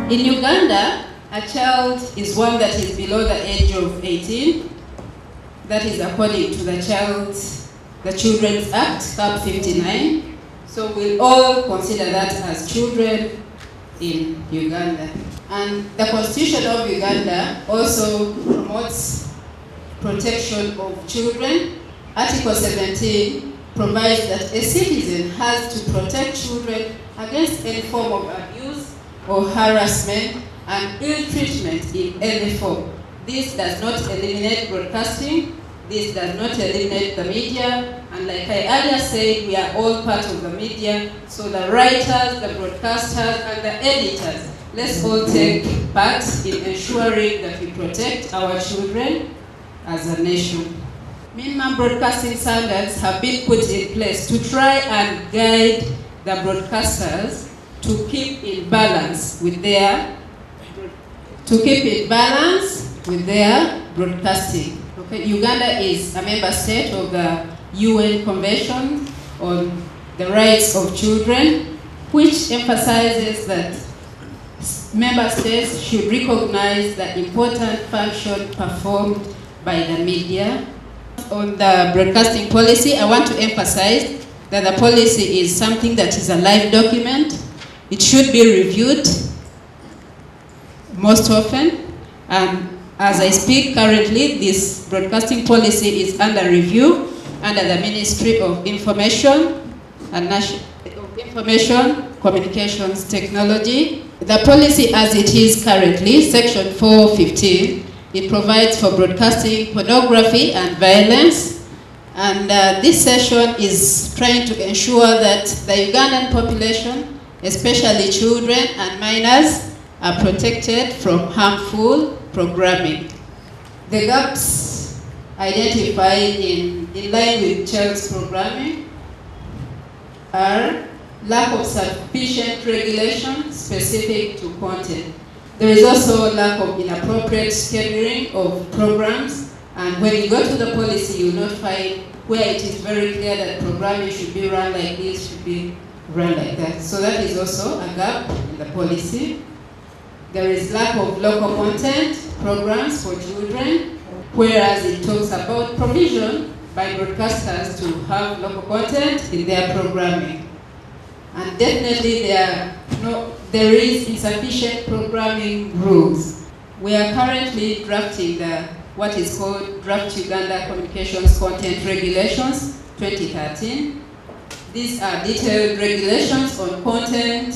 In Uganda, a child is one that is below the age of 18. That is according to the Children's Act, CAP 59. So we'll all consider that as children in Uganda. And the Constitution of Uganda also promotes protection of children. Article 17 provides that a citizen has to protect children against any form of abuse or harassment and ill treatment in any form. This does not eliminate broadcasting. This does not eliminate the media. And like I earlier said, we are all part of the media. So the writers, the broadcasters, and the editors, let's all take part in ensuring that we protect our children as a nation. Minimum broadcasting standards have been put in place to try and guide the broadcasters to keep in balance with their broadcasting. Okay. Uganda is a member state of the UN Convention on the Rights of Children, which emphasizes that member states should recognize the important function performed by the media. On the broadcasting policy, I want to emphasize that the policy is something that is a live document. It should be reviewed most often, and as I speak currently, this broadcasting policy is under review under the Ministry of Information Communications Technology. The policy as it is currently, Section 415, it provides for broadcasting pornography and violence. And this session is trying to ensure that the Ugandan population, especially children and minors, are protected from harmful programming. The gaps identified in line with child's programming are lack of sufficient regulation specific to content. There is also lack of inappropriate scheduling of programs, and when you go to the policy, you will not find where it is very clear that programming should be run like this, should be run like that. So that is also a gap in the policy. There is lack of local content programs for children, whereas it talks about provision by broadcasters to have local content in their programming. And definitely there is insufficient programming rules. We are currently drafting what is called Draft Uganda Communications Content Regulations 2013. These are detailed regulations on content,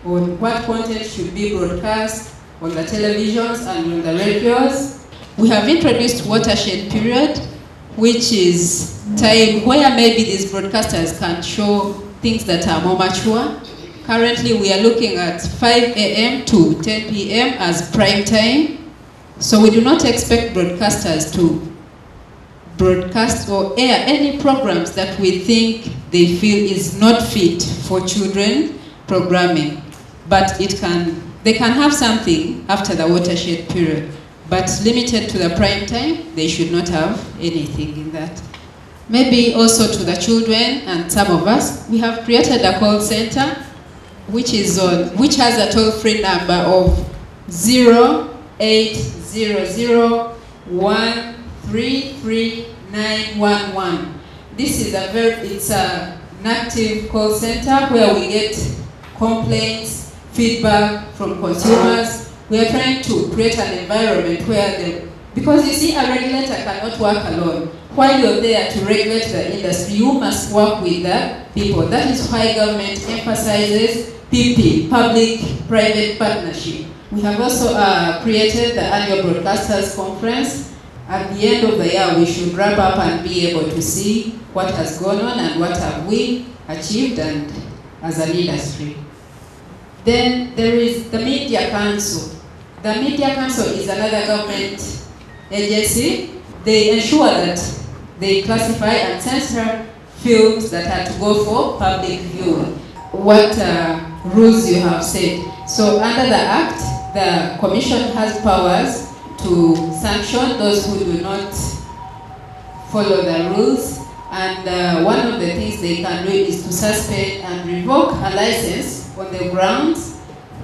on what content should be broadcast on the televisions and on the radios. We have introduced watershed period, which is time where maybe these broadcasters can show things that are more mature. Currently, we are looking at 5 a.m. to 10 p.m. as prime time. So we do not expect broadcasters to broadcast or air any programs that we think they feel is not fit for children programming. But they can have something after the watershed period, but limited to the prime time, they should not have anything in that. Maybe also to the children and some of us, we have created a call center which has a toll-free number of 0800-133-911. This is it's an active call center where we get complaints, feedback from consumers. We are trying to create an environment where because you see, a regulator cannot work alone. While you're there to regulate the industry, you must work with the people. That is why government emphasizes PP, public-private partnership. We have also created the annual Broadcasters Conference. At the end of the year, we should wrap up and be able to see what has gone on and what have we achieved and as an industry. Then there is the Media Council. The Media Council is another government agency. They ensure that they classify and censor films that are to go for public viewing. What rules you have said. So under the Act, the Commission has powers to sanction those who do not follow the rules. And one of the things they can do is to suspend and revoke a license on the grounds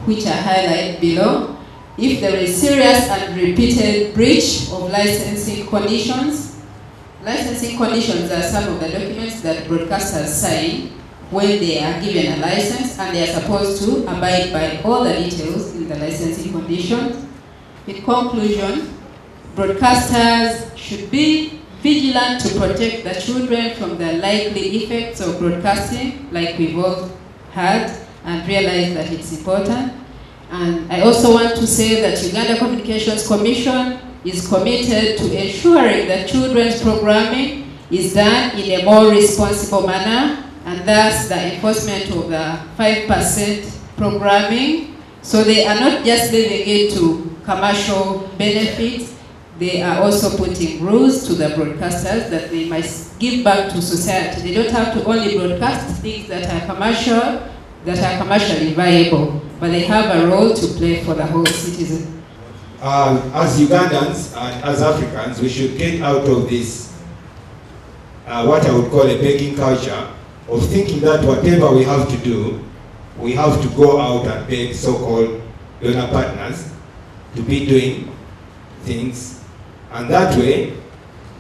which are highlighted below. If there is serious and repeated breach of licensing conditions are some of the documents that broadcasters sign when they are given a license, and they are supposed to abide by all the details in the licensing conditions. In conclusion, broadcasters should be vigilant to protect the children from the likely effects of broadcasting, like we've all heard, and realize that it's important. And I also want to say that Uganda Communications Commission is committed to ensuring that children's programming is done in a more responsible manner, and thus the enforcement of the 5% programming. So they are not just leaving it to commercial benefits, they are also putting rules to the broadcasters that they must give back to society. They don't have to only broadcast things that are commercially viable, but they have a role to play for the whole citizen. As Ugandans and as Africans, we should get out of this, what I would call a begging culture, of thinking that whatever we have to do, we have to go out and beg so-called donor partners to be doing things, and that way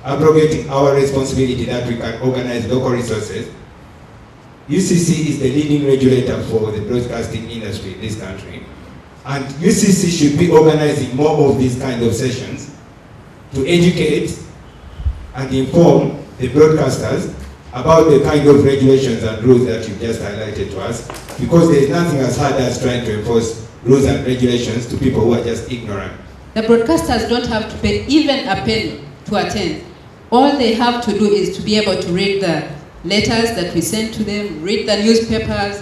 abrogating our responsibility that we can organize local resources. UCC is the leading regulator for the broadcasting industry in this country, and UCC should be organizing more of these kind of sessions to educate and inform the broadcasters about the kind of regulations and rules that you just highlighted to us, because there is nothing as hard as trying to enforce rules and regulations to people who are just ignorant. The broadcasters don't have to pay even a penny to attend. All they have to do is to be able to read the letters that we send to them, read the newspapers,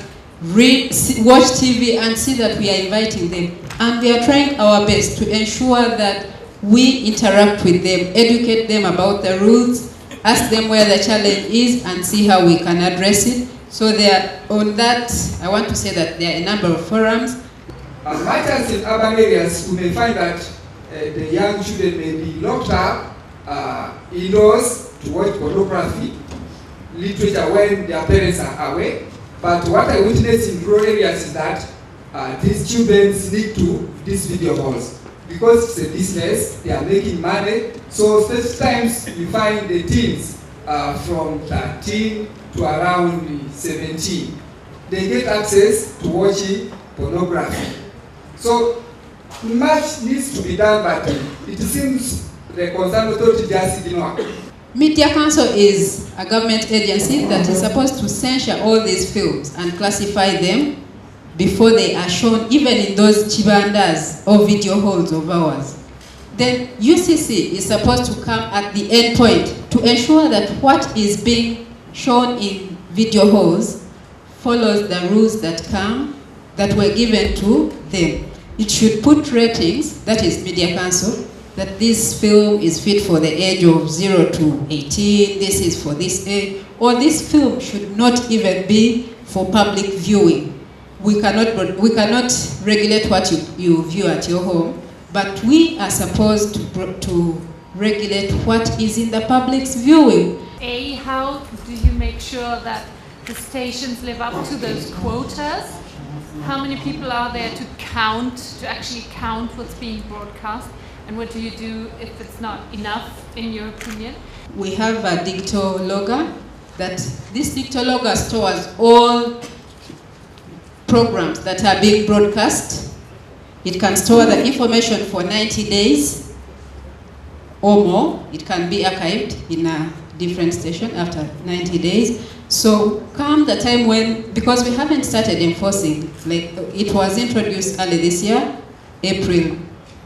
watch TV, and see that we are inviting them. And we are trying our best to ensure that we interact with them, educate them about the rules, ask them where the challenge is, and see how we can address it. So there, on that, I want to say that there are a number of forums. As much as in urban areas, we may find that the young children may be locked up indoors to watch pornography, literature when their parents are away. But what I witness in rural areas is that these children sneak to these video halls because it's a business, they are making money. So sometimes you find the teens from 13 to around 17. They get access to watching pornography. So much needs to be done, but it seems the concerned authority just ignore. Media Council is a government agency that is supposed to censure all these films and classify them before they are shown, even in those chibandas or video halls of ours. Then UCC is supposed to come at the end point to ensure that what is being shown in video halls follows the rules that were given to them. It should put ratings, that is Media Council, that this film is fit for the age of 0 to 18, this is for this age, or this film should not even be for public viewing. We cannot regulate what you view at your home, but we are supposed to regulate what is in the public's viewing. How do you make sure that the stations live up to those quotas? How many people are there to actually count what's being broadcast? And what do you do if it's not enough, in your opinion? We have a digital logger. This digital logger stores all programs that are being broadcast. It can store the information for 90 days or more. It can be archived in a different station after 90 days. So come the time when, because we haven't started enforcing, like it was introduced early this year, April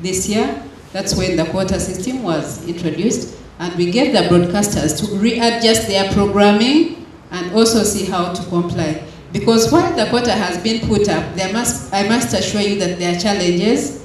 this year, that's when the quota system was introduced, and we gave the broadcasters to readjust their programming and also see how to comply. Because while the quota has been put up, I must assure you that there are challenges